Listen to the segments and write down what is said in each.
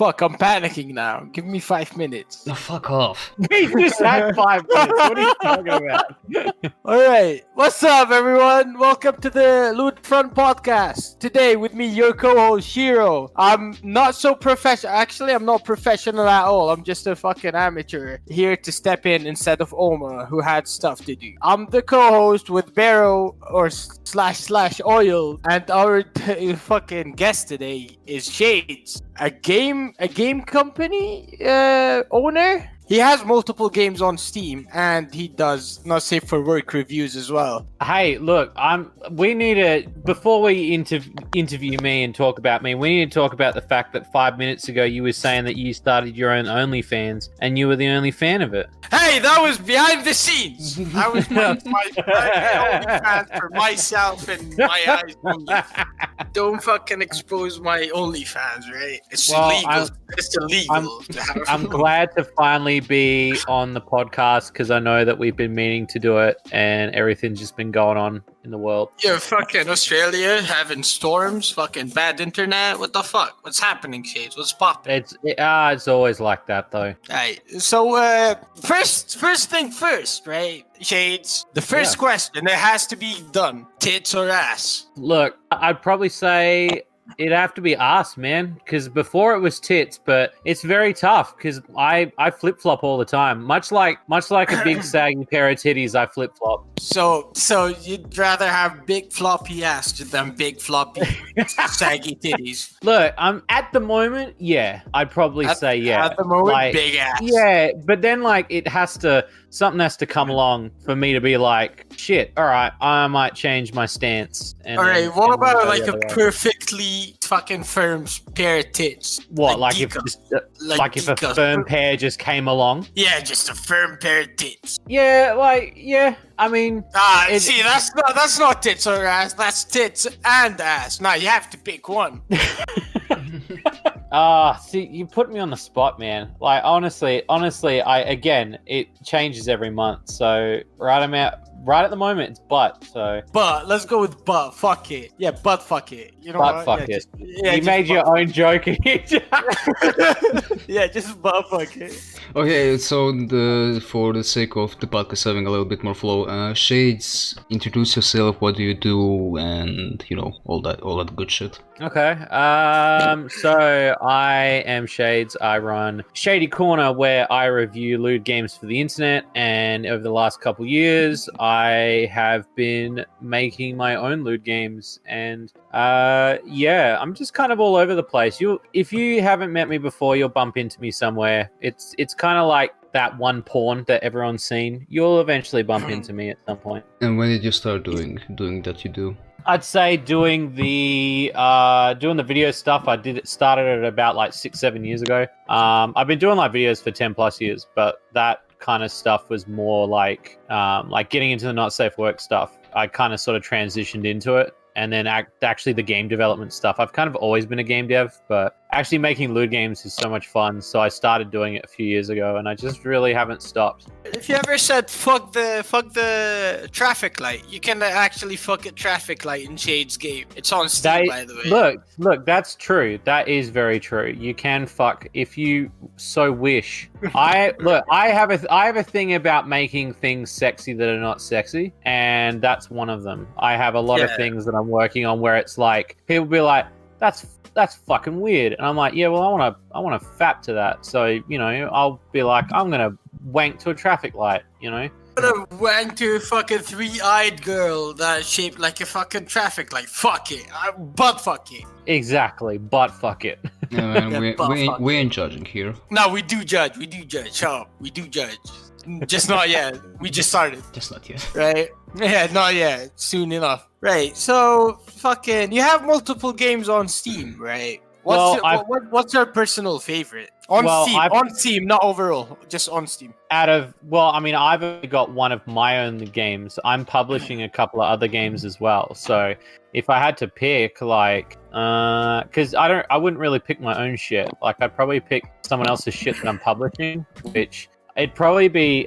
fuck, I'm panicking now. Give me 5 minutes. No, fuck off. We just had 5 minutes. What are you talking about? All right. What's up, everyone? Welcome to the Loot Front Podcast. Today with me, your co-host, Shiro. I'm not so professional. Actually, I'm not professional at all. I'm just a fucking amateur here to step in instead of Oma, who had stuff to do. I'm the co-host with Barrow or slash Oil, and our fucking guest today is Shades, a game company owner. He has multiple games on Steam, and he does Not Safe for Work reviews as well. Hey, look, we need to, before we interview me and talk about me, we need to talk about the fact that 5 minutes ago you were saying that you started your own OnlyFans and you were the only fan of it. Hey, that was behind the scenes. That was my OnlyFans for myself and my eyes only. Don't fucking expose my OnlyFans, right? It's illegal. It's illegal. I'm glad to finally be on the podcast because I know that we've been meaning to do it and everything's just been going on in the world. Yeah, fucking Australia having storms, fucking bad internet. What the fuck? What's happening, Shades? What's popping? It's always like that though. Right. So first thing first, right? Shades. The first question that has to be done: tits or ass? Look, I'd probably say it'd have to be ass, man, because before it was tits, but it's very tough because I flip-flop all the time. Much like a big saggy pair of titties, I flip-flop. So you'd rather have big floppy ass than big floppy saggy titties? Look, at the moment, yeah, I'd probably say yeah. At the moment, like, big ass. Yeah, but then something has to come along for me to be like, shit, all right, I might change my stance. All right, what about like a perfectly fucking firm pair of tits? What, like if a firm pair just came along? Yeah, just a firm pair of tits. Yeah, I mean... see, that's not tits or ass, that's tits and ass. Now, you have to pick one. See, you put me on the spot, man. Like, honestly, it changes every month. So, right at the moment, it's butt, so... But, let's go with butt, fuck it. Yeah, butt fuck it. You know butt what? Fuck it. You made your own joke. Yeah, just butt fuck it. Okay, so for the sake of the podcast having a little bit more flow, Shades, introduce yourself, what do you do, and, all that good shit. Okay, so I am Shades. I run Shady Corner, where I review lewd games for the internet, and over the last couple years, I have been making my own lewd games, and I'm just kind of all over the place. If you haven't met me before, you'll bump into me somewhere. It's kind of like that one porn that everyone's seen. You'll eventually bump into me at some point. And when did you start doing that you do? I'd say doing the video stuff. Started at about like 6-7 years ago. I've been doing like videos for 10 plus years, but that kind of stuff was more like getting into the not safe work stuff. I kind of sort of transitioned into it. And then actually the game development stuff. I've kind of always been a game dev, but actually making lewd games is so much fun. So I started doing it a few years ago, and I just really haven't stopped. If you ever said fuck the traffic light, you can actually fuck a traffic light in Shade's game. It's on Steam, by the way. Look, that's true. That is very true. You can fuck if you so wish. I have a thing about making things sexy that are not sexy, and that's one of them. I have a lot of things that I'm working on where it's like people be like, that's fucking weird, and I'm like, yeah, well, I want to fap to that. So I'll be like, I'm gonna wank to a traffic light. I'm gonna wank to a fucking 3-eyed girl that's shaped like a fucking traffic light. Fuck it, butt fuck it. Exactly, butt fuck it. Yeah, man, we ain't judging here. No, we do judge. Shut up. We do judge. Just not yet. We just started. Just not yet. Right? Yeah, not yet. Soon enough. Right. So, fucking, you have multiple games on Steam, right? What's your personal favorite? On Steam, not overall, just on Steam. I've only got one of my own games. I'm publishing a couple of other games as well. So if I had to pick, because I wouldn't really pick my own shit. Like, I'd probably pick someone else's shit that I'm publishing, which it'd probably be,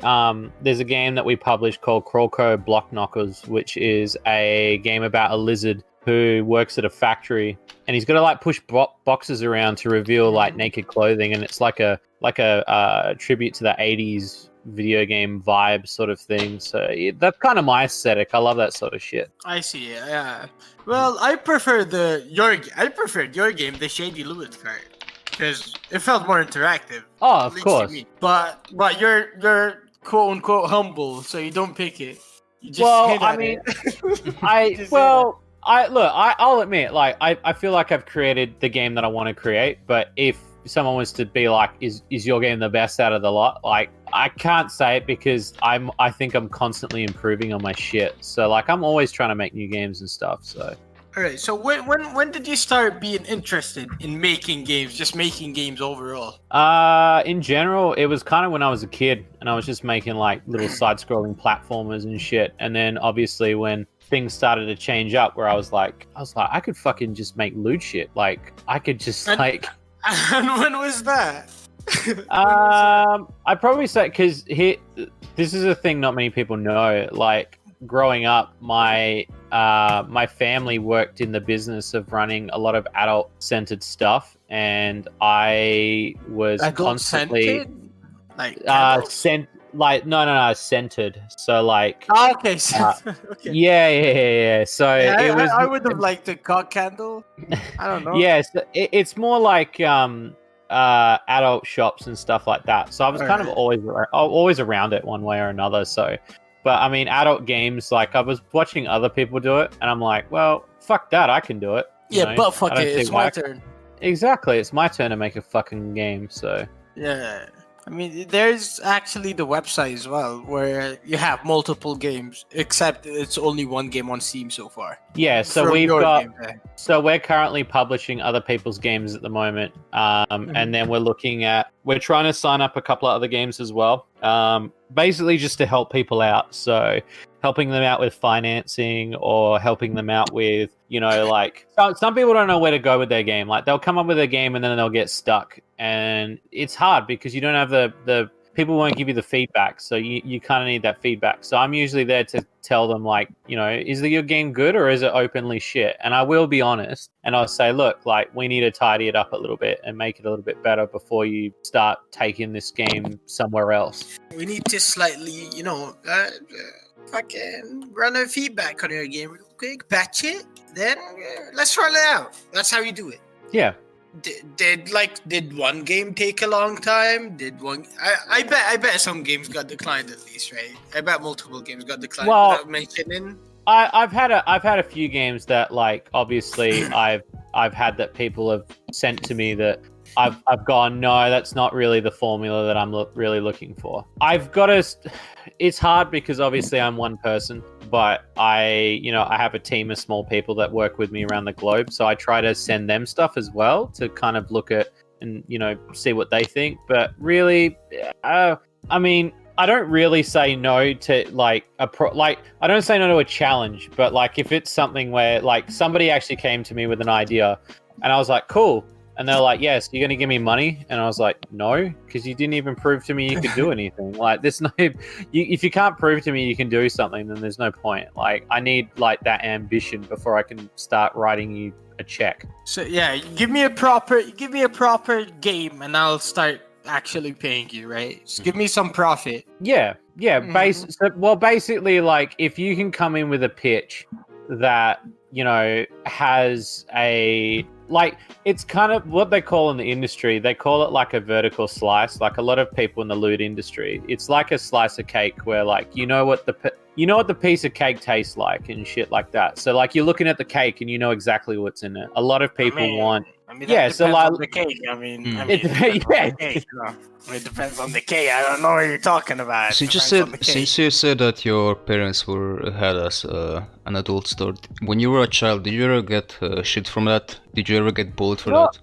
there's a game that we published called Crawlco Block Knockers, which is a game about a lizard who works at a factory, and he's got to like push boxes around to reveal like naked clothing, and it's like a tribute to the 80s video game vibe sort of thing. So that's kind of my aesthetic. I love that sort of shit. I see. Yeah. Well, I preferred your game, the Shady Loot card, because it felt more interactive. Oh, at of least course. to me. But you're quote unquote humble, so you don't pick it. You just Well, hit I at mean, it. I'll admit, like, I feel like I've created the game that I want to create, but if someone was to be like, is your game the best out of the lot? Like, I can't say it because I think I'm constantly improving on my shit. So like, I'm always trying to make new games and stuff. So. All right. So when did you start being interested in making games, just making games overall? In general, it was kind of when I was a kid, and I was just making like little side-scrolling platformers and shit. And then obviously when things started to change up, where I was like, I could fucking just make loot shit. Like, I could just And when was that? I'd probably say because this is a thing not many people know. Like, growing up, my family worked in the business of running a lot of adult-centered stuff, and I was constantly centered. So like, okay. Okay. Yeah. So it was. I would have liked a cock candle. I don't know. Yes, it's more like adult shops and stuff like that. So I was kind of always around it one way or another. So, but I mean, adult games, like I was watching other people do it, and I'm like, well, fuck that, I can do it. Yeah, know? but fuck I don't it, see it's why my I turn. Exactly, it's my turn to make a fucking game. So Yeah. I mean, there's actually the website as well where you have multiple games, except it's only one game on Steam so far. yeah, so From we've your got. game, yeah. So we're currently publishing other people's games at the moment, and then we're trying to sign up a couple of other games as well, basically just to help people out. So helping them out with financing, or helping them out with, like, some people don't know where to go with their game. Like, they'll come up with a game and then they'll get stuck, and it's hard because you don't have the people won't give you the feedback, so you kind of need that feedback. So I'm usually there to tell them, like, is your game good or is it openly shit? And I will be honest, and I'll say, look, like, we need to tidy it up a little bit and make it a little bit better before you start taking this game somewhere else. We need to slightly, fucking run a feedback on your game real quick, patch it, then let's roll it out. That's how you do it. Yeah. Did one game take a long time? I bet some games got declined at least, right? I bet multiple games got declined without mentioning. I've had a few games that, like, obviously I've had that people have sent to me that I've gone, no, that's not really the formula that I'm really looking for. It's hard because obviously I'm one person, but I have a team of small people that work with me around the globe. So I try to send them stuff as well to kind of look at and, see what they think. But really, I mean, I don't really say no to I don't say no to a challenge, but like if it's something where like somebody actually came to me with an idea and I was like, cool. And they're like, yes, you're going to give me money? And I was like, no, because you didn't even prove to me you could do anything. Like, there's no, if you can't prove to me you can do something, then there's no point. Like, I need like that ambition before I can start writing you a check. So yeah, give me a proper game and I'll start actually paying you, right? Just give me some profit. Yeah. Basically, like, if you can come in with a pitch that, has a, like, it's kind of what they call in the industry, they call it like a vertical slice. Like, a lot of people in the loot industry, it's like a slice of cake where, like, what the piece of cake tastes like and shit like that. So like, you're looking at the cake and you know exactly what's in it. A lot of people want. So like the cake. It depends on the cake. I don't know what you're talking about. Since you said that your parents had us an adult store, when you were a child, did you ever get shit from that? Did you ever get bullied for that?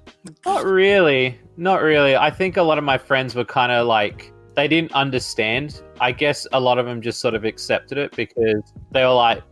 Not really. I think a lot of my friends were kind of like, they didn't understand. I guess a lot of them just sort of accepted it because they were like,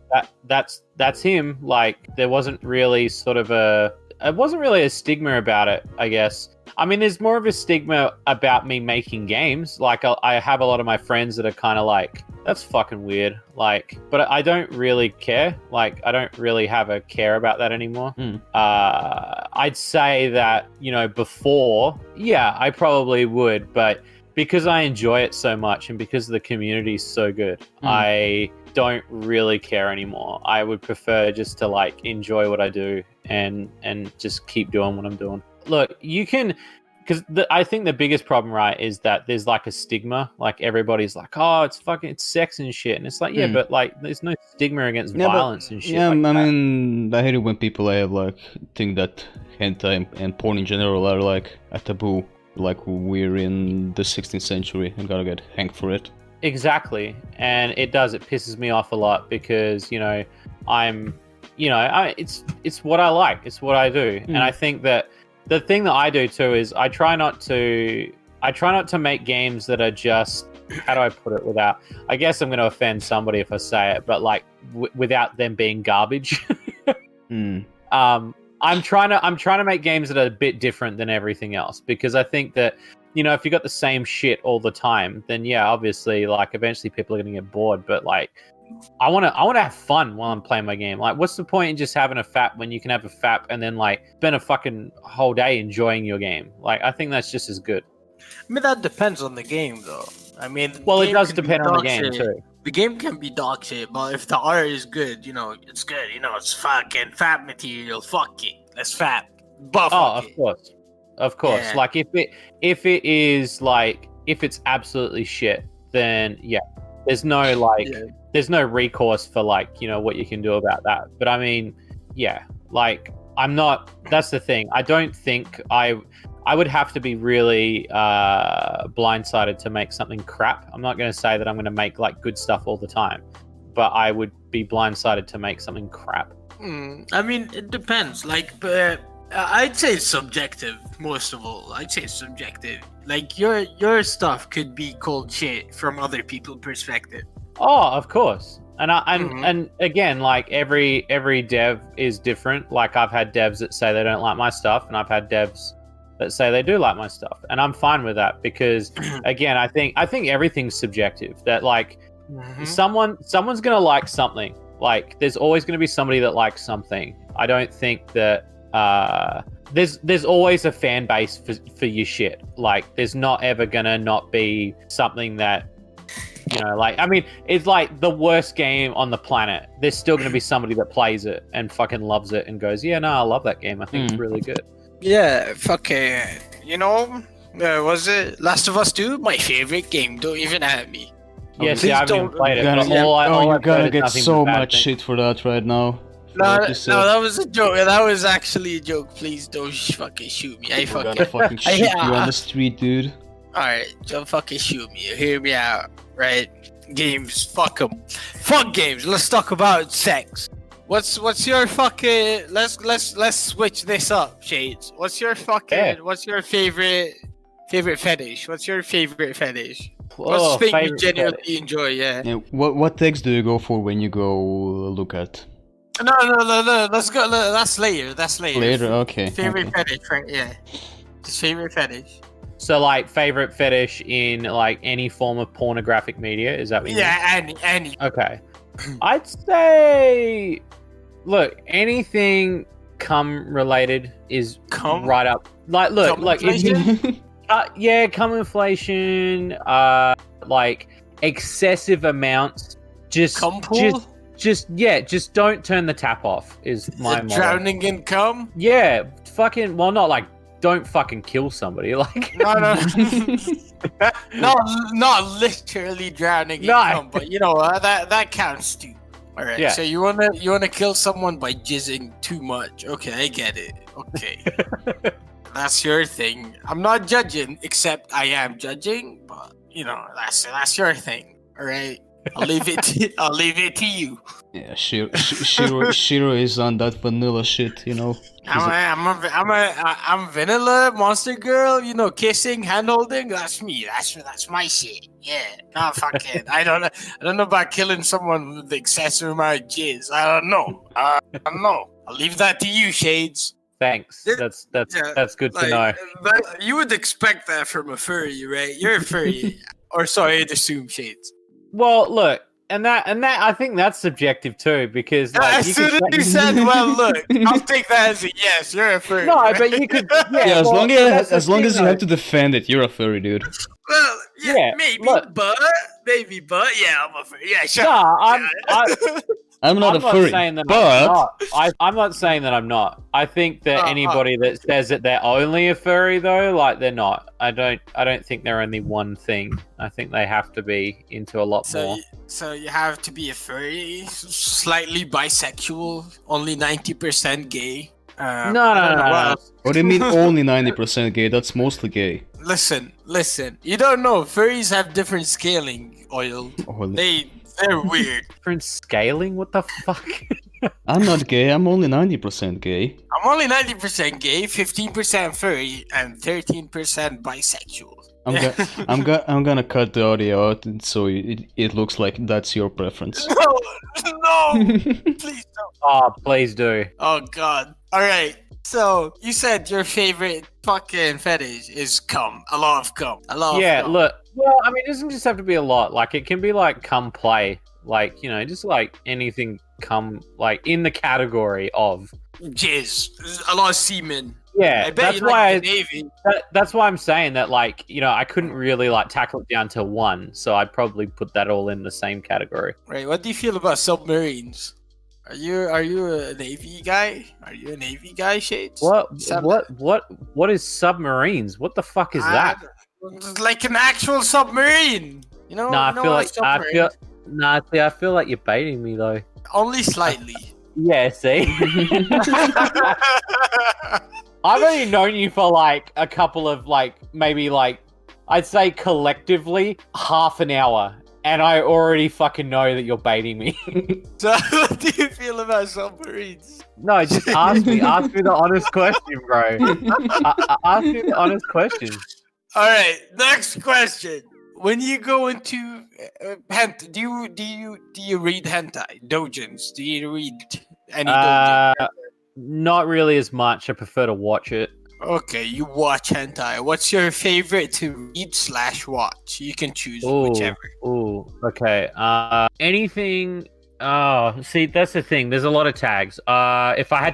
that's him. Like, there wasn't really sort of wasn't really a stigma about it, I guess. I mean, there's more of a stigma about me making games. Like, I have a lot of my friends that are kind of like, that's fucking weird. Like, but I don't really care. Like, I don't really have a care about that anymore. I'd say that, you know, before, yeah, I probably would, but because I enjoy it so much and because the community is so good, I don't really care anymore. I would prefer just to like enjoy what I do and just keep doing what I'm doing. Look, you can, because I think the biggest problem, right, is that there's like a stigma. Like everybody's like, oh, it's sex and shit, and it's like, yeah, but like there's no stigma against violence and shit. Yeah, like I that. mean, I hate it when people like think that hentai and porn in general are like a taboo. Like we're in the 16th century and gotta get hanged for it. Exactly, and it pisses me off a lot because, you know, it's what I like, it's what I do, and I think that the thing that I do too is I try not to make games that are just, how do I put it without, I guess I'm going to offend somebody if I say it, but like without them being garbage. I'm trying to make games that are a bit different than everything else, because I think that, you know, if you got the same shit all the time, then yeah, obviously, like eventually people are going to get bored. But like, I want to have fun while I'm playing my game. Like, what's the point in just having a FAP when you can have a FAP and then like spend a fucking whole day enjoying your game? Like, I think that's just as good. I mean, that depends on the game, though. I mean, well, it does depend on the game too. The game can be dog shit, but if the art is good, you know, it's good. You know, it's fucking FAP material. Fuck it, let's FAP. Buff. Oh, of course. Yeah. Like if it is like, if it's absolutely shit, then yeah, there's no like. Yeah. There's no recourse for like, you know, what you can do about that. But I mean, yeah, like that's the thing. I don't think I would have to be really blindsided to make something crap. I'm not going to say that I'm going to make like good stuff all the time, but I would be blindsided to make something crap. I mean, it depends. Like, I'd say it's subjective, most of all. I'd say it's subjective. Like, your stuff could be called shit from other people's perspective. Oh, of course. And again, like every dev is different. Like I've had devs that say they don't like my stuff, and I've had devs that say they do like my stuff, and I'm fine with that because, again, I think everything's subjective. That like someone's gonna like something. Like there's always gonna be somebody that likes something. I don't think that there's always a fan base for your shit. Like there's not ever gonna not be something that. You know, like, I mean, it's like the worst game on the planet. There's still going to be somebody that plays it and fucking loves it and goes, yeah, no, I love that game. I think it's really good. Yeah, fucking, you know, was it Last of Us 2? My favorite game. Don't even at me. Yes, yeah, I haven't even played it. You're gonna get so much shit for that right now. No, that was a joke. That was actually a joke. Please don't fucking shoot me. I'm gonna fucking shoot you on the street, dude. Alright, don't fucking shoot me. Hear me out, right? Games, fuck them. Fuck games. Let's talk about sex. What's your fucking? Let's switch this up, Shades. What's your fucking? Yeah. What's your favorite fetish? What's your favorite fetish? Whoa, What's the thing you genuinely enjoy? Yeah. What text do you go for when you go look at? No. Let's go. That's later. Later, okay. Favorite fetish, right? Yeah. Just favorite fetish. So, like, favorite fetish in, like, any form of pornographic media? Is that what you mean? Yeah, any. Okay. I'd say, look, anything cum-related is right up. Like, look, like, if you, cum inflation, like, excessive amounts, just don't turn the tap off is my motto. Drowning in cum? Yeah, fucking, well, not like, don't fucking kill somebody, like. No. not literally drowning in cum, but you know that counts too. All right. Yeah. So you wanna kill someone by jizzing too much? Okay, I get it. Okay, that's your thing. I'm not judging, except I am judging. But you know that's your thing. All right. I'll leave it to you. Yeah, Shiro is on that vanilla shit, you know. I'm vanilla monster girl, you know, kissing, hand holding. That's me. That's my shit. Yeah, no fucking. I don't know about killing someone with the excessive amount of jizz. I don't know. I'll leave that to you, Shades. Thanks. Yeah, That's good to know. But you would expect that from a furry, right? You're a furry, or sorry, I'd assume Shades. Well, look, and that I think that's subjective too, because like As soon as you said, "Well, look," I'll take that as a yes. You're a furry. no, right? but you could Yeah, well, that's the as long thing, as you though. have to defend it, you're a furry, dude. Well, yeah, Yeah, maybe, look. but yeah, I'm a furry. Yeah, sure. No, I'm not I'm a furry, saying that but I'm not. I'm not saying that I'm not. I think that anybody that says that they're only a furry, though, like they're not. I don't think they're only one thing. I think they have to be into a lot more. So you have to be a furry, slightly bisexual, only 90% gay. No. I don't know what else. what do you mean only 90% gay? That's mostly gay. Listen. You don't know. Furries have different scaling oil. Oh, They're weird. Different scaling? What the fuck? I'm not gay. I'm only 90% gay. I'm only 90% gay, 15% furry, and 13% bisexual. I'm gonna cut the audio out so it looks like that's your preference. No, please don't. Oh, please do. Oh God. All right. So you said your favorite fucking fetish is cum. A lot of cum. Yeah, look. Well, I mean, it doesn't just have to be a lot. Like, it can be like cum play. Like, you know, just like anything cum, like in the category of jizz. A lot of semen. Yeah, I bet that's you why like the Navy. that's why I'm saying that, like, you know, I couldn't really like tackle it down to one, so I'd probably put that all in the same category. Right. What do you feel about submarines? Are you a Navy guy? Are you a Navy guy, Shades? What is submarines? What the fuck is that? Like an actual submarine. You know? No, I feel like you're baiting me though. Only slightly. Yeah, see? I've only known you for like a couple of like maybe like I'd say collectively half an hour, and I already fucking know that you're baiting me. So what do you feel about submarines? No, just ask me the honest question, bro. Ask me the honest question. All right, next question. When you go into hentai, do you read hentai doujins? Do you read any doujin? Not really as much. I prefer to watch it. Okay, you watch hentai. What's your favorite to read/watch? You can choose whichever. Ooh, okay. Anything. Oh, see, that's the thing. There's a lot of tags. If I had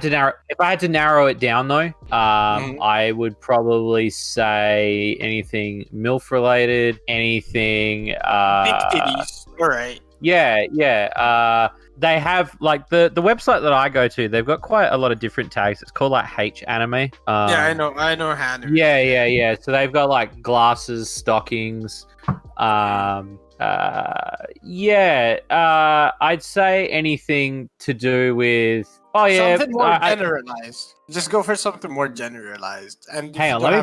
to narrow it down though, I would probably say anything MILF related, anything. Big titties. All right. Yeah. They have like the website that I go to. They've got quite a lot of different tags. It's called like H Anime. Yeah, I know Hannah. Yeah. So they've got like glasses, stockings. I'd say anything to do with. Oh yeah, something more generalized. Just go for something more generalized. And hang on, let me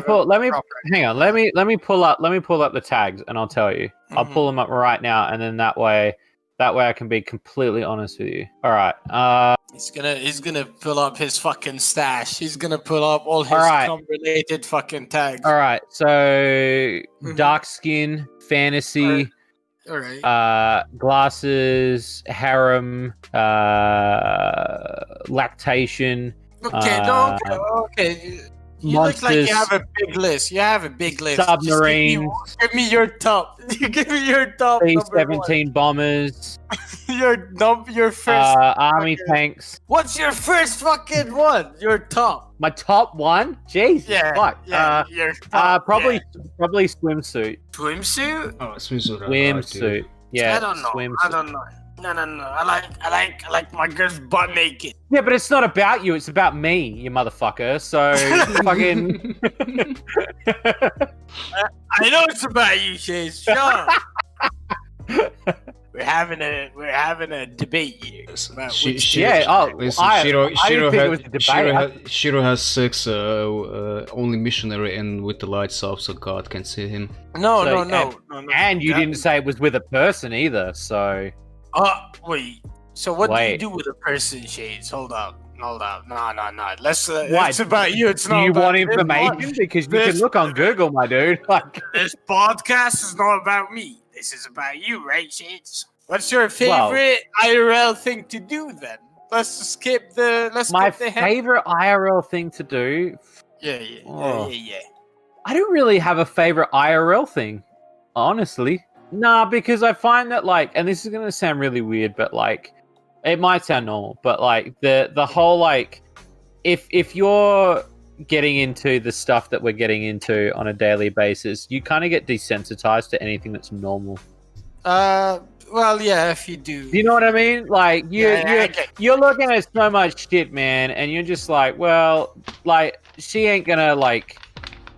pull up the tags, and I'll tell you. I'll pull them up right now, and then that way I can be completely honest with you. All right. He's gonna pull up his fucking stash. He's gonna pull up all his cum-related fucking tags. All right. So dark skin, fantasy. All right. Glasses, harem, lactation. Okay. You look like you have a big list. Submarines. Give me your top. Give me your top. B-17 bombers. your first. Army tanks. What's your first fucking one? Your top. My top one? Jeez. Yeah. Fuck. Yeah. Your top. Probably swimsuit. Swimsuit? Oh, swimsuit. Swimsuit. Yeah. I don't know. Swimsuit. I don't know. No. I like my girl's butt naked. Yeah, but it's not about you. It's about me, you motherfucker. So fucking. I know it's about you, Chase. Shut up. We're having a debate here. Shiro has sex only missionary and with the lights off so God can see him. No. And you didn't say it was with a person either, so. Wait. So what do you do with a person, Shades? Hold up. No. It's about you. It's not. Do you about want information? Because you can look on Google, my dude. Like this podcast is not about me. This is about you, right, Shades? What's your favorite IRL thing to do then? let's skip the. Let's My skip the favorite IRL thing to do. Yeah. I don't really have a favorite IRL thing, honestly. Nah, because I find that like, and this is gonna sound really weird, but like, it might sound normal, but like the whole like, if you're getting into the stuff that we're getting into on a daily basis, you kind of get desensitized to anything that's normal. Well, yeah, if you do. Do you know what I mean? Like I get- you're looking at so much shit, man, and you're just like, well, like she ain't gonna like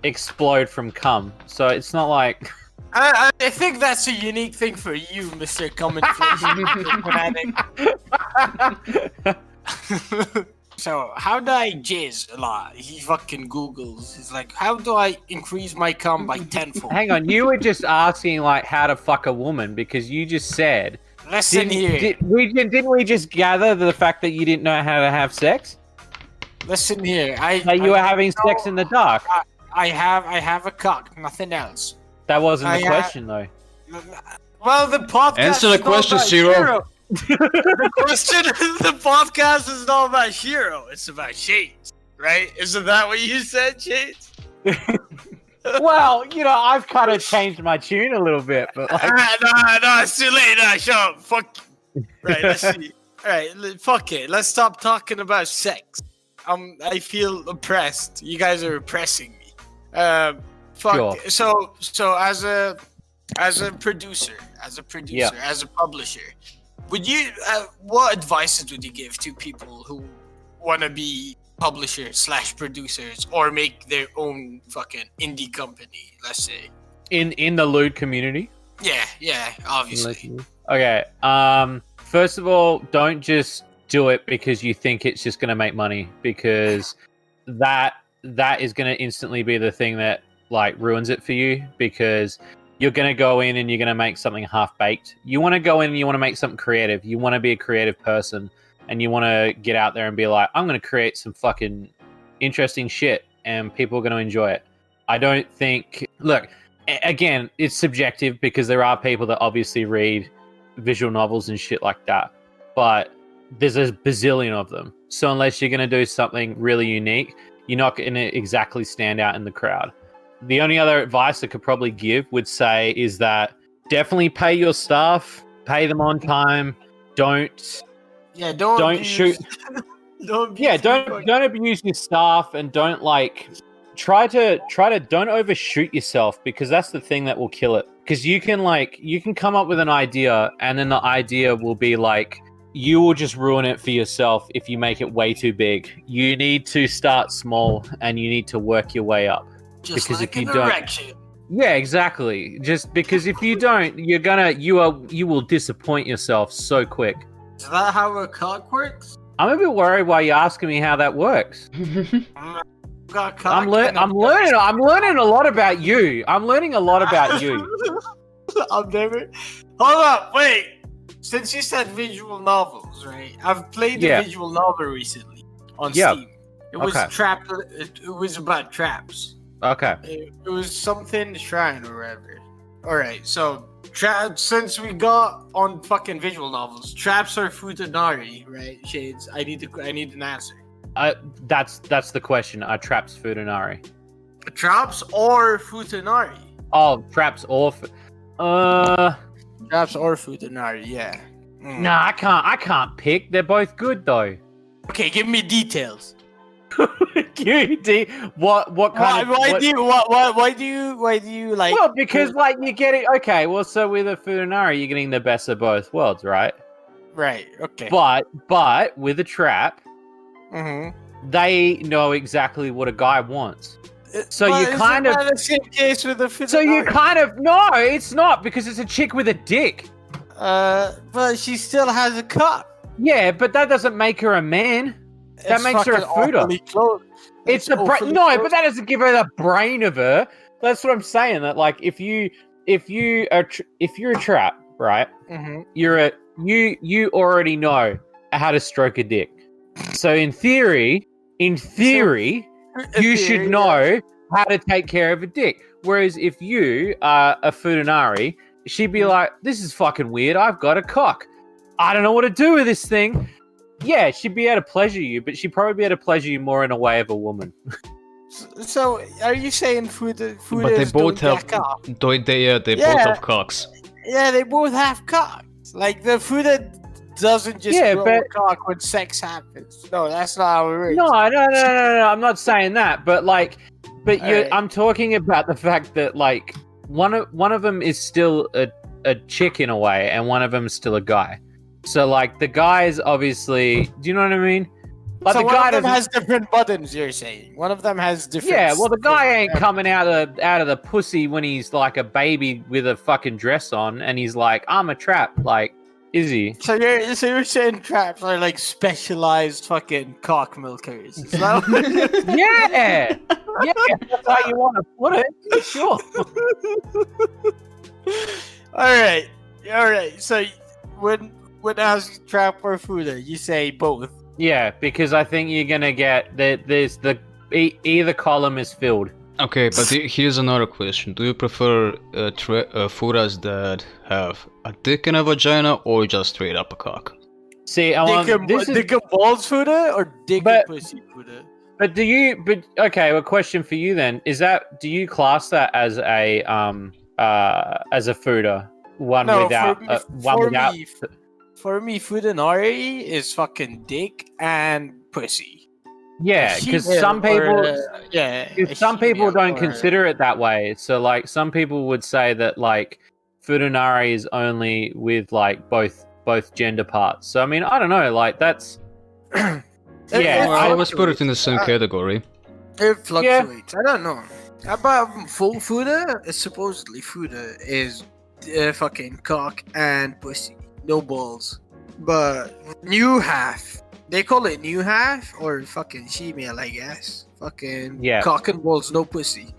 explode from cum, so it's not like. I think that's a unique thing for you, Mr. Commonplace fanatic. So, how do I jizz a lot? He fucking Googles. He's like, how do I increase my cum by tenfold? Hang on, you were just asking like how to fuck a woman because you just said. Listen here. Didn't we just gather the fact that you didn't know how to have sex? Listen here. That you were having sex in the dark. I have a cock, nothing else. That wasn't the question, though. Well, the podcast. Answer the is not question, about Shiro. The question, the podcast is not about Shiro. It's about Shades, right? Isn't that what you said, Shades? Well, you know, I've kind of changed my tune a little bit, but like... No, it's too late. No, shut up. Fuck. Right, let's see. All right, fuck it. Let's stop talking about sex. I feel oppressed. You guys are oppressing me. Fuck. Sure. So as a producer, as a publisher, would you? What advices would you give to people who want to be publishers / producers or make their own fucking indie company? Let's say. In the lewd community? Yeah, obviously. Okay. First of all, don't just do it because you think it's just going to make money, because that is going to instantly be the thing that like ruins it for you, because you're going to go in and you're going to make something half baked. You want to go in and you want to make something creative. You want to be a creative person and you want to get out there and be like, I'm going to create some fucking interesting shit and people are going to enjoy it. I don't think, look, again, it's subjective because there are people that obviously read visual novels and shit like that, but there's a bazillion of them. So unless you're going to do something really unique, you're not going to exactly stand out in the crowd. The only other advice I could probably give would say is that definitely pay your staff, pay them on time. Don't shoot. Don't abuse your staff, and don't like try to don't overshoot yourself, because that's the thing that will kill it. Because you can come up with an idea and then the idea will be like, you will just ruin it for yourself if you make it way too big. You need to start small and you need to work your way up. Just because like if you an don't, erection. yeah, exactly. Just because if you don't, you will disappoint yourself so quick. Is that how a cock works? I'm a bit worried why you're asking me how that works. I'm learning a lot about you. I'm learning a lot about you. I've never. Hold up, wait. Since you said visual novels, right? I've played a visual novel recently on Steam. It was It was about traps. Okay. It was something Shrine or whatever. All right, so since we got on fucking visual novels, traps are futanari, right? Shades. I need an answer. That's the question. Are traps futanari? Traps or futanari? Oh, traps or Traps or futanari, yeah. Nah, I can't pick. They're both good though. Okay, give me details. What kind of? Why do you like? Well, because like you're getting okay. Well, so with a futanari, you're getting the best of both worlds, right? Right. Okay. But with a trap, they know exactly what a guy wants. So you kind of the same case with the futanari. So you kind of no, it's not, because it's a chick with a dick. But she still has a cock. Yeah, but that doesn't make her a man. That makes her a footer. It's a brain. No, but that doesn't give her the brain of her. That's what I'm saying. That like if you're a trap, right? You already know how to stroke a dick. So in theory, you should know how to take care of a dick. Whereas if you are a futanari, she'd be like, "This is fucking weird. I've got a cock. I don't know what to do with this thing." yeah, she'd be able to pleasure you, but she'd probably be able to pleasure you more in a way of a woman. So, are you saying food But they both have they both have cocks. Yeah, they both have cocks. Like the Fuda doesn't just grow a cock when sex happens. No, that's not how it works. No. I'm not saying that, but like, Alright. I'm talking about the fact that like one of them is still a chick in a way, and one of them is still a guy. So like the guy's obviously, do you know what I mean? Like So the one guy of them doesn't- has different buttons. You're saying one of them has different. Yeah, well, the guy ain't coming out of the pussy when he's like a baby with a fucking dress on, and he's like, "I'm a trap." Like, is he? So you're saying traps are like specialized fucking cock milkers? Is that what- Yeah, yeah, that's how you want to put it. Sure. all right. So when asking trap or Fuda, you say both. Yeah, because I think you're gonna get there's either column is filled. Okay, but here's another question: do you prefer furas that have a dick and a vagina, or just straight up a cock? See, Dick and balls Fuda or dick But- and pussy Fuda? But okay, well, question for you then is that do you class that as a fooder? One No, without one without. For me, Fudanari is fucking dick and pussy. Yeah, because some people don't consider it that way. So like some people would say that like Fudanari is only with like both gender parts. So I mean, I don't know, like that's yeah. I always put it in the same category. It fluctuates. I don't know. About full Fuda, supposedly Fuda is fucking cock and pussy, no balls. But new half, they call it new half or fucking female, I guess. Fucking cock and balls, no pussy.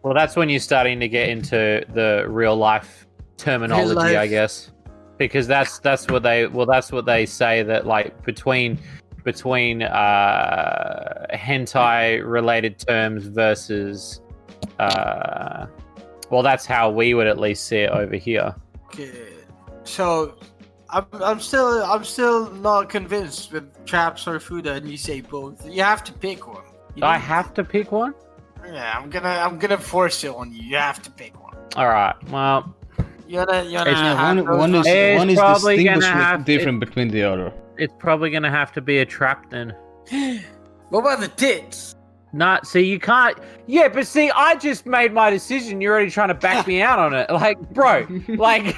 Well, that's when you're starting to get into the real life terminology, I guess, because that's what they say that like between hentai related terms versus well, that's how we would at least see it over here. Okay, so I'm still not convinced with traps or Fuda, and you say both. You have to pick one. I have to pick one. Yeah, I'm gonna force it on you. You have to pick one. All right. Well, One is distinguishable different between the other. It's probably gonna have to be a trap then. What about the tits? Not see, you can't. Yeah, but see, I just made my decision. You're already trying to back me out on it, like, bro, like.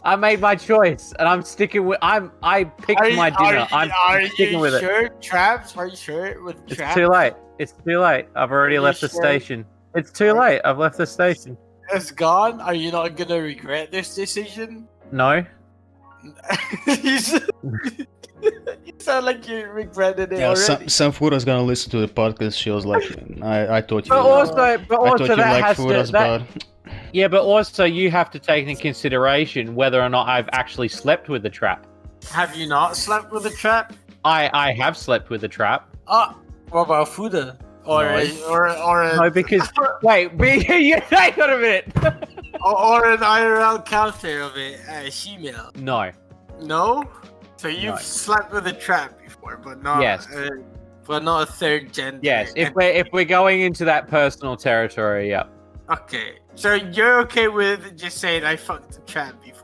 I made my choice, and I'm sticking with. I picked my dinner. I'm sticking with it. Traps? Are you sure with traps? It's too late. It's too late. I've already left the station. It's too late. I've left the station. It's gone. Are you not gonna regret this decision? No. You sound like you regretted it Yeah, already. some Fura's gonna listen to the podcast. She was like, I thought you. But also you that like has Furas, to. but Yeah, but also you have to take into consideration whether or not I've actually slept with the trap. Have you not slept with a trap? I have slept with the trap. What about Fuda? Or No, because wait, hang on a minute. or an IRL counter of it, female. No. No? So you've No. slept with a trap before, but not Yes. but not a third gender. Yes, if we're going into that personal territory, yeah. Okay, so you're okay with just saying I fucked the trap before?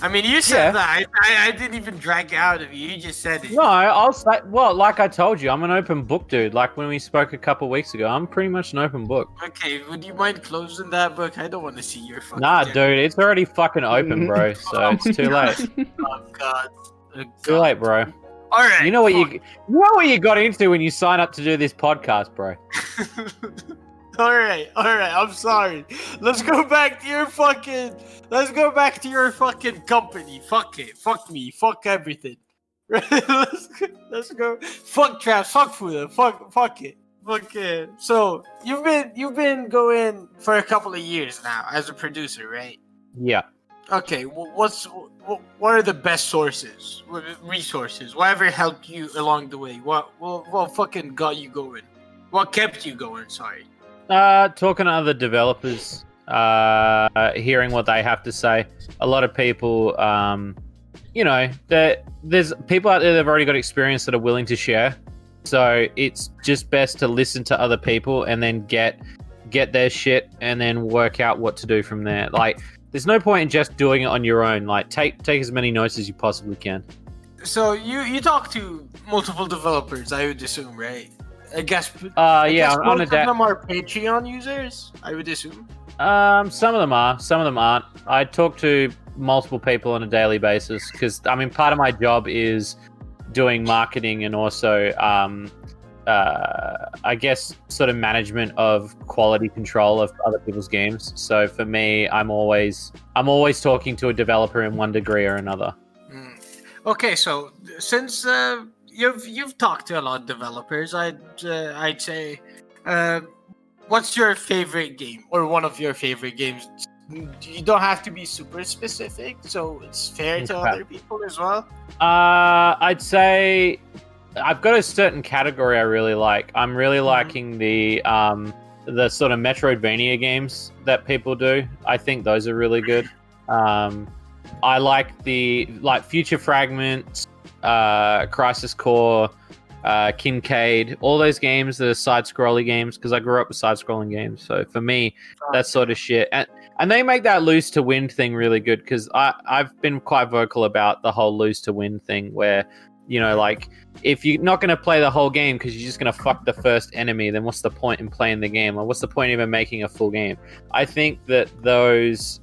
I mean, you said that. I didn't even drag it out of you. You just said it. No, I'll say. Well, like I told you, I'm an open book, dude. Like when we spoke a couple weeks ago, I'm pretty much an open book. Okay, would you mind closing that book? I don't want to see your fucking. Nah, gender. dude, it's already fucking open, bro. So it's too late. Oh god. Too late, bro. All right. You know what you got into when you sign up to do this podcast, bro. All right. I'm sorry. Let's go back to your fucking company. Fuck it. Fuck me. Fuck everything. let's go. Fuck traps. Fuck food. Fuck it. Okay. So you've been going for a couple of years now as a producer, right? Yeah. Okay. What are the best resources? Whatever helped you along the way? What fucking got you going? What kept you going? Sorry. Talking to other developers, hearing what they have to say. A lot of people, you know, there's people out there that have already got experience that are willing to share. So it's just best to listen to other people and then get their shit and then work out what to do from there. Like, there's no point in just doing it on your own. Like, take as many notes as you possibly can. So you talk to multiple developers, I would assume, right? I guess. Yeah, most on a of them are Patreon users, I would assume. Some of them are, some of them aren't. I talk to multiple people on a daily basis because, I mean, part of my job is doing marketing and also, I guess, sort of management of quality control of other people's games. So for me, I'm always talking to a developer in one degree or another. Okay, so since you've talked to a lot of developers, I'd say, what's your favorite game or one of your favorite games? You don't have to be super specific, so it's fair to other people as well. I'd say I've got a certain category I really like. I'm really liking the sort of Metroidvania games that people do. I think those are really good. I like Future Fragments, Crisis Core, Kincaid, all those games that are side-scrolling games, because I grew up with side-scrolling games. So for me, that sort of shit. And they make that lose to win thing really good, because I've been quite vocal about the whole lose to win thing where, you know, like, if you're not going to play the whole game because you're just going to fuck the first enemy, then what's the point in playing the game? Or what's the point even making a full game? I think that those...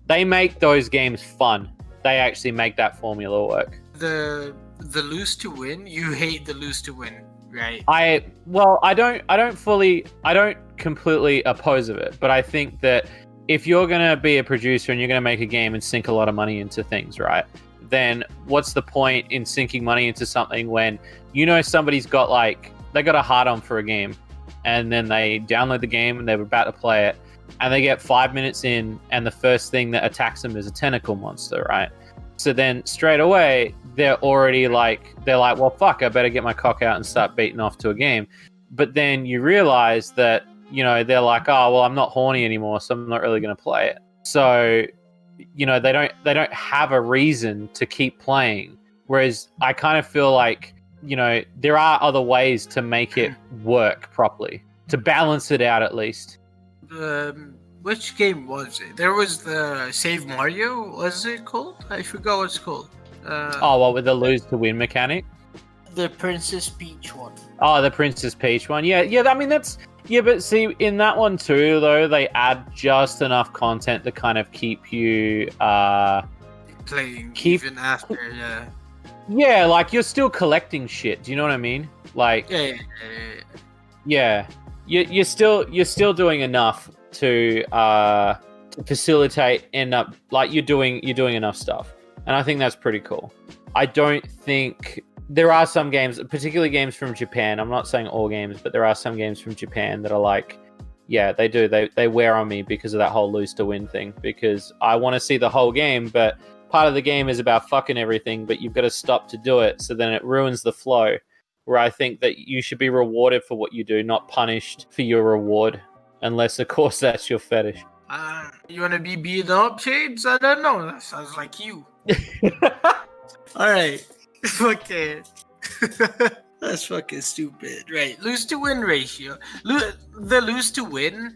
they make those games fun. They actually make that formula work. The lose to win, you hate the lose to win, right? I don't completely oppose of it, but I think that if you're gonna be a producer and you're gonna make a game and sink a lot of money into things, right? Then what's the point in sinking money into something when you know somebody's got they got a hard on for a game, and then they download the game and they're about to play it, and they get 5 minutes in, and the first thing that attacks them is a tentacle monster, right? So then straight away, they're already well, fuck, I better get my cock out and start beating off to a game. But then you realize that, you know, they're like, oh, well, I'm not horny anymore, so I'm not really going to play it. So, you know, they don't have a reason to keep playing. Whereas I kind of feel like, you know, there are other ways to make it work properly, to balance it out at least. Which game was it? There was the Save Mario, was it called? I forgot what it's called. With the lose to win mechanic? The Princess Peach one. Oh, the Princess Peach one. Yeah, I mean, that's... Yeah, but see, in that one too, though, they add just enough content to kind of keep you... playing even after, yeah. Yeah, like, you're still collecting shit, do you know what I mean? Like... Yeah. You're still doing enough to facilitate you're doing enough stuff, and I think that's pretty cool. I don't think there are some games, particularly games from Japan. I'm not saying all games, but there are some games from Japan that are like, yeah, they do. They wear on me because of that whole lose to win thing. Because I want to see the whole game, but part of the game is about fucking everything, but you've got to stop to do it. So then it ruins the flow. Where I think that you should be rewarded for what you do, not punished for your reward. Unless, of course, that's your fetish. You want to be beat up, Shades? I don't know. That sounds like you. Alright. Okay. That's fucking stupid. Right. Lose to win ratio. The lose to win,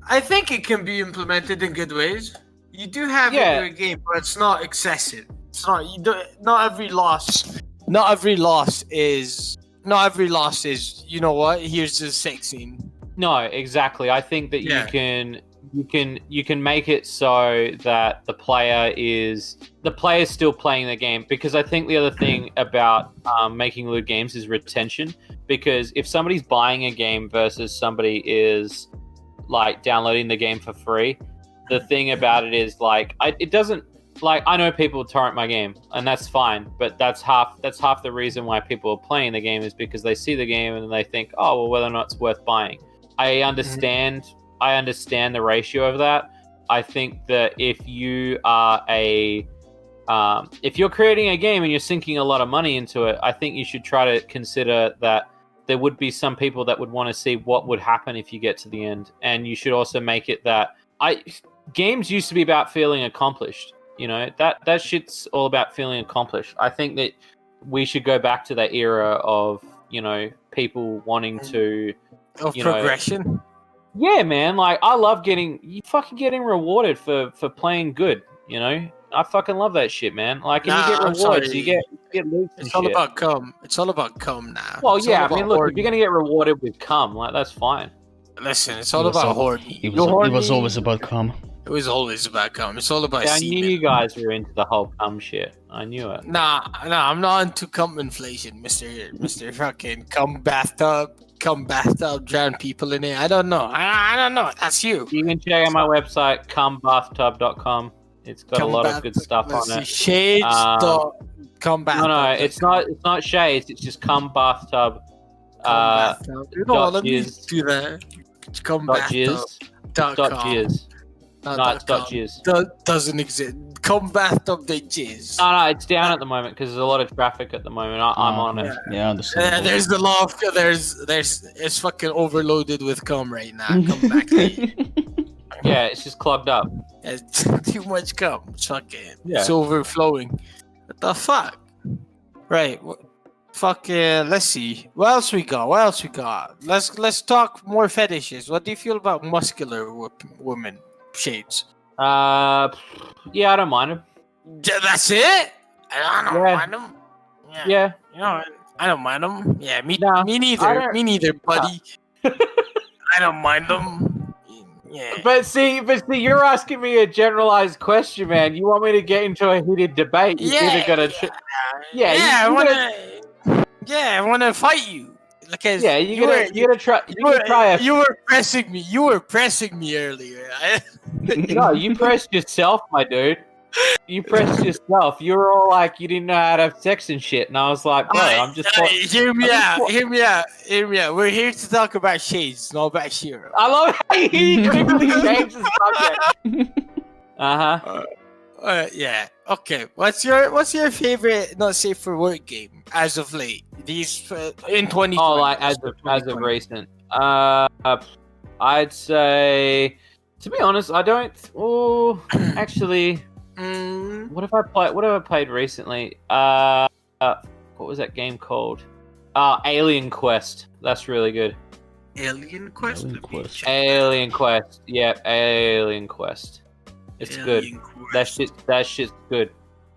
I think it can be implemented in good ways. You do have it in your game, but it's not excessive. It's not. Not every loss. Not every loss is. You know what? Here's the sex scene. No, exactly. I think that you can make it so that the player is still playing the game, because I think the other thing about making lewd games is retention. Because if somebody's buying a game versus somebody is like downloading the game for free, the thing about it is it doesn't. Like, I know people torrent my game, and that's fine, but that's half the reason why people are playing the game is because they see the game and they think, oh, well, whether or not it's worth buying. I understand the ratio of that. I think that if you are if you're creating a game and you're sinking a lot of money into it, I think you should try to consider that there would be some people that would want to see what would happen if you get to the end. And you should also make it that games used to be about feeling accomplished. You know, that shit's all about feeling accomplished. I think that we should go back to that era of, you know, people wanting to Of you know, progression. yeah, man. Like, I love getting rewarded for playing good. You know, I fucking love that shit, man. Like, and you get I'm rewards, sorry. you get loot and It's all shit. about cum. It's all about cum now. Well, It's all yeah. I about mean, look, if hoarding. you're gonna get rewarded with cum, like, that's fine. Listen, it's all It was about all- hoarding. It You're was, it was horny. always about cum. It was always about cum. It's all about Yeah, I knew semen. you guys were into the whole cum shit. I knew it. Nah, I'm not into cum inflation, Mister fucking cum bathtub, drown people in it. I don't know. I don't know. That's you. You can check out my website, cumbathtub.com. It's got a lot of good stuff on it. Shades. Cum bathtub. No, it's not shades. It's just cum bathtub. You know, dot let me jizz. do that. Cum Dot bathtub. jizz. Dot Dot com. jizz. Not No, dot it's dot com. jizz. Doesn't exist. Cum bathtub. They jizz. No, it's down at the moment because there's a lot of traffic at the moment. I'm on it. Yeah, I understand. There's the law of it's fucking overloaded with cum right now. Come back. Yeah, it's just clogged up. It's too much cum. It's fucking. Yeah. It's overflowing. What the fuck? Right. Fucking. Let's see. What else we got? Let's talk more fetishes. What do you feel about muscular women? Shades. Yeah, I don't mind them. That's it. I don't Yeah. mind them. Yeah. You know, I don't mind them. Yeah, me No, I neither. don't- Me neither, buddy. I don't mind them. Yeah. But see, you're asking me a generalized question, man. You want me to get into a heated debate? You're either gonna, Yeah, you I gotta- wanna. Yeah, I wanna fight you. Because yeah, you're gonna try. You were, can try a. you were pressing me. You were pressing me earlier. No, you pressed yourself, my dude. You pressed yourself. You were all like, you didn't know how to have sex and shit, and I was like, bro, I'm just. Hear me I'm out. just- Hear me out. Hear me out. We're here to talk about shades, not about Shiro. I love how you quickly changed the subject. Yeah. Okay. What's your favorite not safe for work game as of late? These in 2020. Oh, like as of recent. I'd say, to be honest, I don't. Oh, actually, what have I played recently? What was that game called? Alien Quest. That's really good. Alien Quest. Alien Quest. Alien Quest. Yep, Alien Quest. It's good. That shit's good.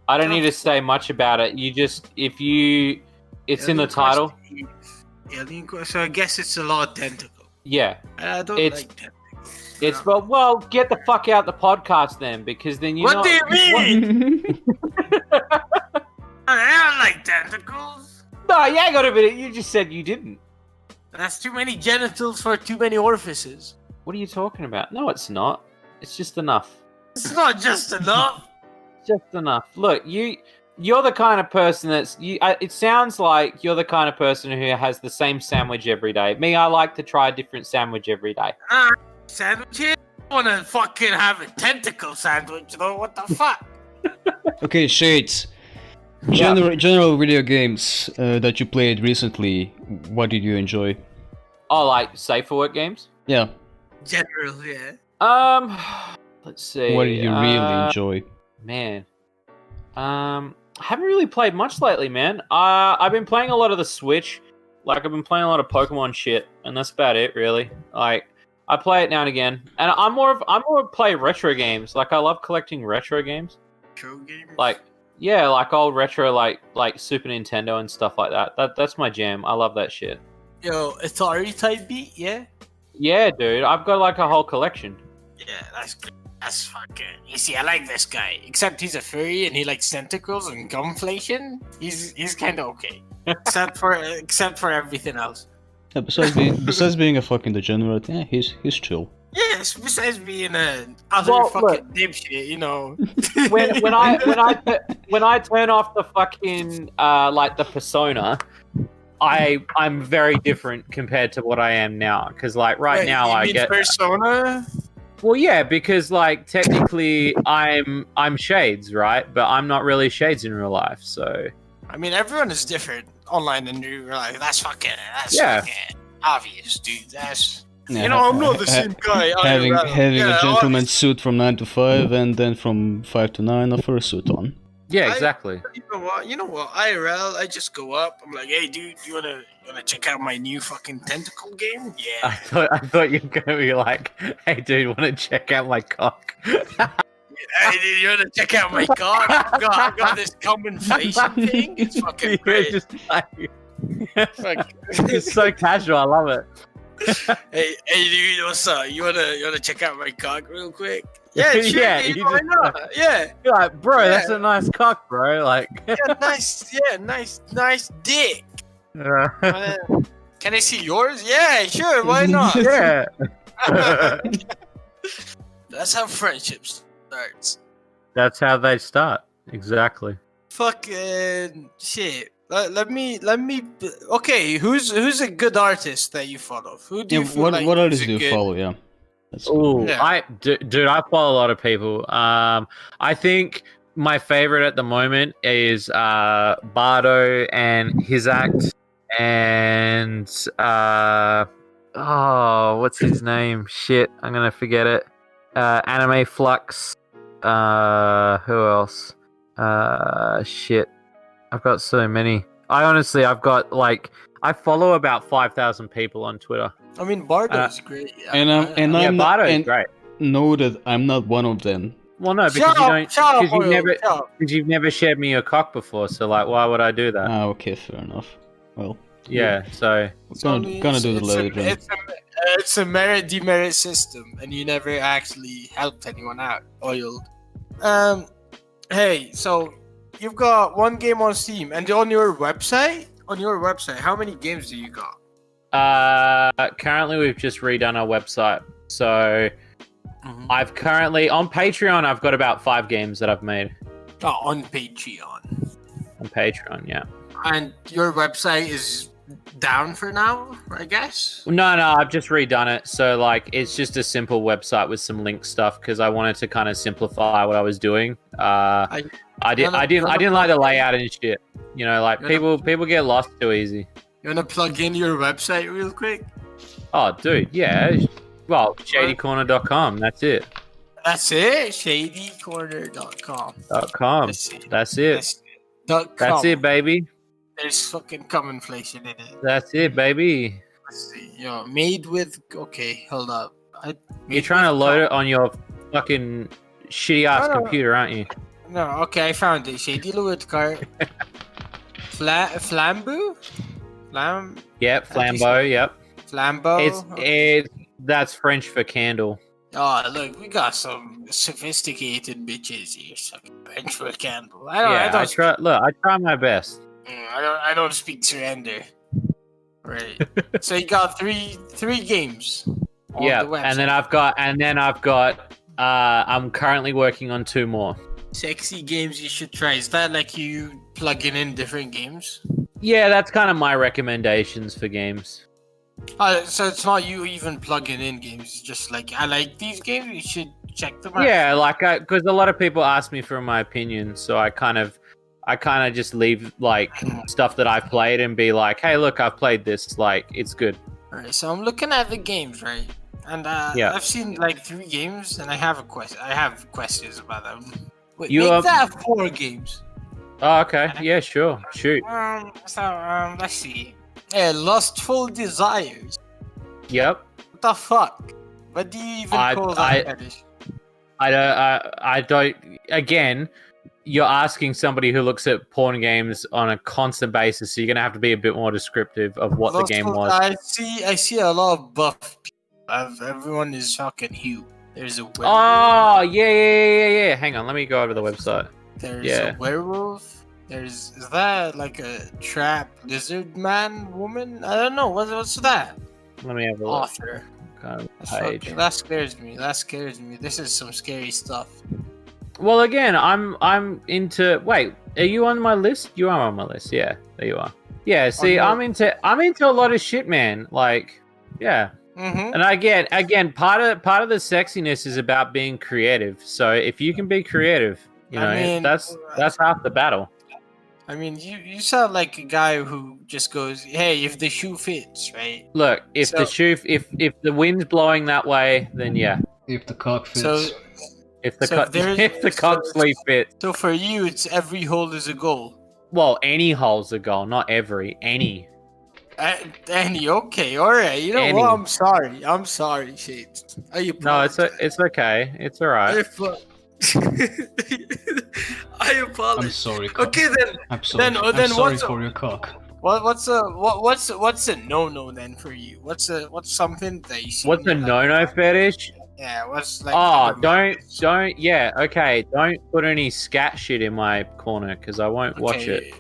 I don't need to say much about it. You just it's in the title. Alien Quest. So I guess it's a lot of tentacle. Yeah. I don't It's- like tentacles. It's well, get the fuck out the podcast then, because then you. What do you mean? I don't like tentacles. No, yeah, I got a bit. You just said you didn't. That's too many genitals for too many orifices. What are you talking about? No, it's not. It's just enough. It's not just enough. Just enough. Look, you're the kind of person that's you. It sounds like you're the kind of person who has the same sandwich every day. Me, I like to try a different sandwich every day. Sandwiches? I want to fucking have a tentacle sandwich, though. What the fuck? Okay, Shades. Yeah. General video games that you played recently. What did you enjoy? Oh, like safe for work games. Yeah. General, yeah. Let's see. What did you really enjoy? Man, I haven't really played much lately, man. I've been playing a lot of the Switch. Like, I've been playing a lot of Pokemon shit, and that's about it, really. Like, I play it now and again, and I'm more of play retro games. Like, I love collecting retro games. Retro games? Like, yeah, like old retro, like Super Nintendo and stuff like that. That's my jam. I love that shit. Yo, Atari type beat, yeah? Yeah, dude, I've got like a whole collection. Yeah, that's good. That's fucking. You see, I like this guy. Except he's a furry and he likes tentacles and gumflation. He's kind of okay. except for everything else. Yeah, besides being a fucking degenerate, yeah, he's chill. Yes, besides being a other Well, fucking dipshit, you know. when I turn off the fucking like the persona, I'm very different compared to what I am now. Because like Wait, now you I mean get persona. well, yeah, because like technically I'm Shades, right? But I'm not really Shades in real life, so I mean, everyone is different online and in real life. That's fucking Yeah. fucking obvious, dude. You know, I'm not the same guy. Having Yeah, a gentleman's suit from 9 to 5 and then from 5 to 9 a fursuit on. Yeah, I- exactly. You know what? IRL, I just go up. I'm like, hey, dude, you wanna check out my new fucking tentacle game? I Yeah. thought you were gonna be like, "Hey, dude, want to check out my cock?" Hey, dude, you wanna check out my car? I got this cum inflation thing. It's fucking You're great. just like, Fuck. it's so casual. I love it. Hey, dude, what's up? You wanna check out my cock real quick? Yeah, sure. Yeah, dude, you why just- not? Yeah, You're like, bro, Yeah. that's a nice cock, bro. Like, nice dick. Can I see yours? Yeah, sure. Why not? yeah. That's how friendship starts. That's how they start. Exactly. Fucking shit. Let me. Okay, who's a good artist that you follow? Who do Yeah, you feel what like what is artists a do you good- follow? Yeah. That's Ooh, Yeah. dude, I follow a lot of people. I think my favorite at the moment is Bardo and his act, and what's his name? Shit, I'm gonna forget it. Anime Flux. Who else? Shit, I've got so many. I've got like I follow about 5,000 people on Twitter. I mean, Bardo is great. And I'm Yeah, not, Bardo is and great. know that I'm not one of them. Well, no, because Shut you up, don't. shut up, Because you've Oil, never. shut up. Because you've never shared me your cock before, so like, why would I do that? Ah, okay, fair enough. Well, Yeah, so gonna do the later then. It's a merit demerit system, and you never actually helped anyone out. Oiled. Hey, so you've got one game on Steam, and on your website. On your website, how many games do you got? currently we've just redone our website. So I've currently on Patreon. I've got about 5 games that I've made Oh, on Patreon. on Patreon. Yeah. And your website is down for now, I guess. No, I've just redone it. So like, it's just a simple website with some link stuff because I wanted to kind of simplify what I was doing. I didn't like the layout and shit. You know, like people get lost too easy. You wanna plug in your website real quick? Oh, dude, yeah. Well, shadycorner.com. That's it. That's it. Shadycorner.com. .com. That's it. That's it. .com. That's it, baby. There's fucking cum inflation in it. That's it, baby. Let's see. Yo, made with. Okay, hold up. You're trying to load it on your fucking shitty ass No. computer, aren't you? No, okay, I found it. Shady Lewis cart. Flambeau? Yep, Flambeau. Yep. Flambeau? That's French for candle. Oh, look, we got some sophisticated bitches here. Sucking French for a candle. I try my best. I don't speak surrender. Right. So you got three games. On Yeah, the website. and then I've got I'm currently working on 2 more. Sexy games you should try. Is that like you plugging in different games? Yeah, that's kind of my recommendations for games. So it's not you even plugging in games. It's just like, I like these games. You should check them out. Yeah, like because a lot of people ask me for my opinion, so I kind of just leave like stuff that I've played and be like, hey, look, I've played this. Like, it's good. Alright, so I'm looking at the games, right? And Yeah. I've seen like 3 games, and I have questions about them. Wait, You make are- that 4 games. Oh, okay. Yeah, sure. Shoot. Let's see. Yeah, Lustful Desires. Yep. What the fuck? What do you even call that fetish? I don't. Again, you're asking somebody who looks at porn games on a constant basis, so you're gonna have to be a bit more descriptive of what the game Lustful- was. I see a lot of buff people. Everyone is fucking Hugh. There's a werewolf. Oh, yeah. Hang on, let me go over the website. There's yeah. a werewolf. Is that like a trap lizard man woman? I don't know. What's that? Let me have a look. Author. Kind of That's page. that scares me. That scares me. This is some scary stuff. Well, again, I'm into. Wait, are you on my list? You are on my list. Yeah, there you are. Yeah. See, no. I'm into a lot of shit, man. Like, yeah. Mm-hmm. And again, part of the sexiness is about being creative. So if you can be creative, you know, I mean, that's half the battle. I mean, you sound like a guy who just goes, "Hey, if the shoe fits, right?" Look, if So- the shoe, if the wind's blowing that way, then yeah. If the cock fits. So, If the So cock, there's- if the cock so- sleeve fits, so for you, it's every hole is a goal. well, any hole's a goal, not every, any. Annie, okay, all right. You know Annie. what? I'm sorry, Shades. I No, it's apologize. okay. It's all I right. apo- I I'm apologize. sorry, cock. Okay, then I'm sorry. then I'm sorry what's for your cock. what's a no then for you? What's something that you see? What's a in your no-no life? fetish? Yeah, what's like? Oh, don't. Yeah, okay. Don't put any scat shit in my corner because I won't watch it.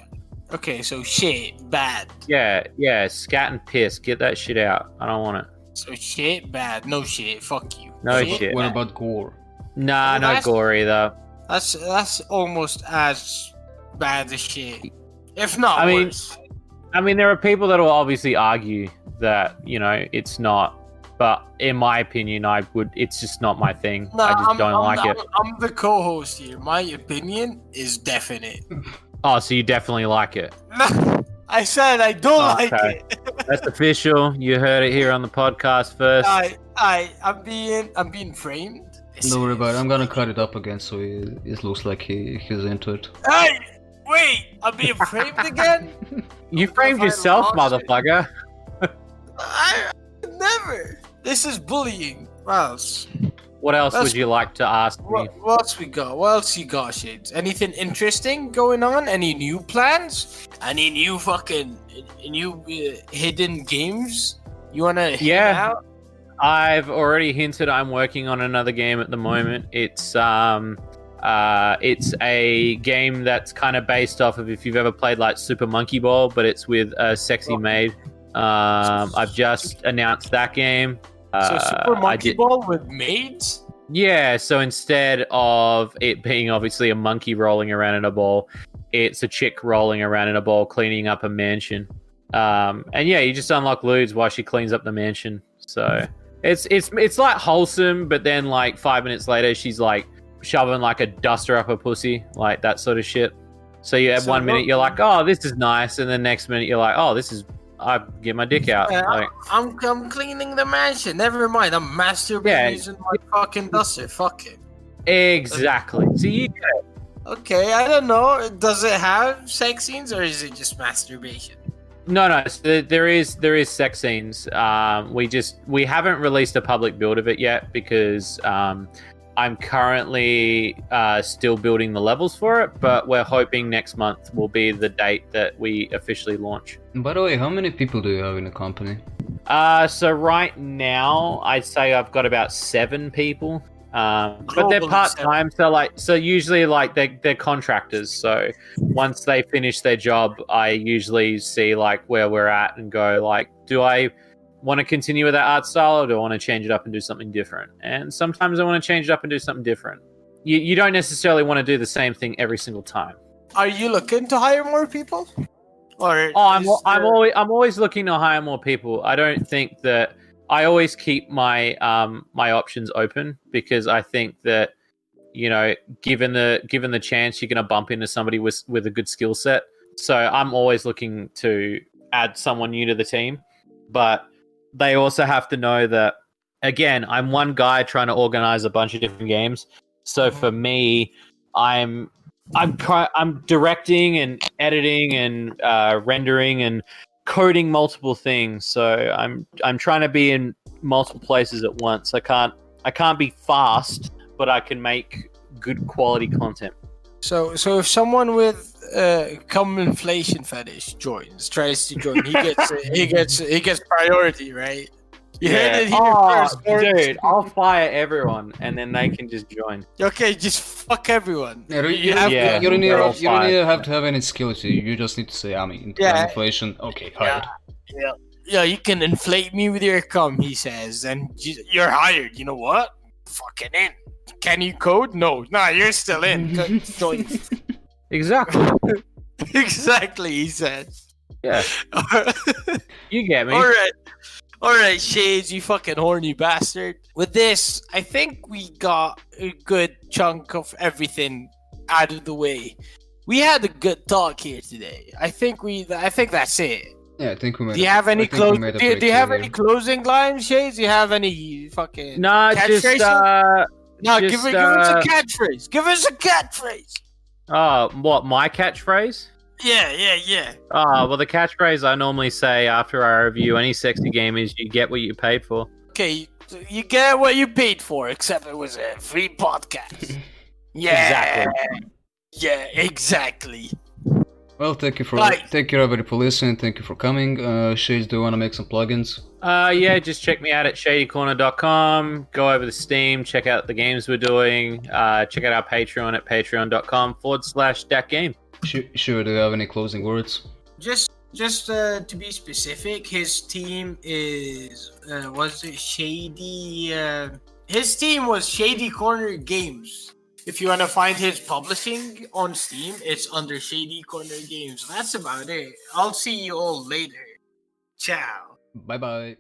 Okay, so shit, bad. Yeah, scat and piss. Get that shit out. I don't want it. So shit, bad. No shit. Fuck you. No shit. What bad. about gore? Nah, Well, no that's- gore either. That's almost as bad as shit, if not I mean, worse. I mean, there are people that will obviously argue that it's not. But in my opinion, it's just not my thing. No, I just don't like it. I'm the co-host here. My opinion is definite. Oh, so you definitely like it. No, I said I don't like Okay. it. That's official. You heard it here on the podcast first. I'm being framed. Don't worry about it. I'm gonna cut it up again so it looks like he's into it. Hey, wait! I'm being framed again? You framed I yourself, lost it. motherfucker. I never. This is bullying. What else? What else That's- would you like to ask me? What else we got? What else you got, Shades? Anything interesting going on? Any new plans? Any new hidden games? You wanna hit Yeah. out? I've already hinted I'm working on another game at the moment. It's a game that's kind of based off of if you've ever played like Super Monkey Ball, but it's with a sexy maid. I've just announced that game. So Super I Monkey did- Ball with maids? Yeah, so instead of it being obviously a monkey rolling around in a ball, it's a chick rolling around in a ball cleaning up a mansion. And yeah, you just unlock loots while she cleans up the mansion. So it's like wholesome, but then like 5 minutes later she's like shoving like a duster up her pussy, like that sort of shit. So you have So 1 minute what- you're like, oh, this is nice, and then next minute you're like, oh, this is I get my dick out. Yeah, Like, I'm cleaning the mansion. Never mind. I'm masturbating Yeah. using my fucking duster. Fuck it. exactly. So you Okay, I don't know. Does it have sex scenes or is it just masturbation? No. So there is sex scenes. We haven't released a public build of it yet because I'm currently still building the levels for it. But we're hoping next month will be the date that we officially launch. By the way, how many people do you have in the company? So right now, I'd say I've got about 7 people. But they're Globally part time, so usually like they're contractors. So once they finish their job, I usually see like where we're at and go like, do I want to continue with that art style or do I want to change it up and do something different? And sometimes I want to change it up and do something different. You don't necessarily want to do the same thing every single time. Are you looking to hire more people? Or Oh, I'm is there- always looking to hire more people. I don't think that I always keep my my options open because I think that given the chance, you're going to bump into somebody with a good skill set. So I'm always looking to add someone new to the team, but they also have to know that again, I'm one guy trying to organize a bunch of different games. So for me, I'm directing and editing and rendering and coding multiple things. So I'm trying to be in multiple places at once. I can't be fast, but I can make good quality content. So if someone with cum inflation fetish tries to join, he gets priority, right? You heard it here first, boys. dude, I'll fire everyone and then they can just join. Okay, just fuck everyone. You Yeah. don't they're all even fine. have to have any skills. You just need to say, I'm into Yeah. inflation. Okay, hired. Yeah, you can inflate me with your cum, he says, and you're hired. You know what? Fucking in. Can you code? No. Nah, you're still in. Join. Exactly. Exactly, he says. Yeah. You get me. All right, Shades, you fucking horny bastard. With this, I think we got a good chunk of everything out of the way. we had a good talk here today. I think that's it. Yeah, I think we made. Do you have any I think we made a do you breakthrough have here. any closing lines, Shades? Do you have any fucking Nah, just catchphrases? No, give just, us a catchphrase. Give us a catchphrase. what, my catchphrase? Yeah. Well, the catchphrase I normally say after I review any sexy game is "You get what you paid for." Okay, you get what you paid for, except it was a free podcast. Yeah. Exactly. Yeah, exactly. Well, thank you Right. thank you everybody for listening. Thank you for coming. Shades, do you want to make some plugins? Yeah, just check me out at shadycorner.com. Go over to Steam, check out the games we're doing. Check out our Patreon at patreon.com/datgame. Sure. Do you have any closing words? Just to be specific, his team is was it Shady? His team was Shady Corner Games. If you want to find his publishing on Steam, it's under Shady Corner Games. That's about it. I'll see you all later. Ciao. Bye bye.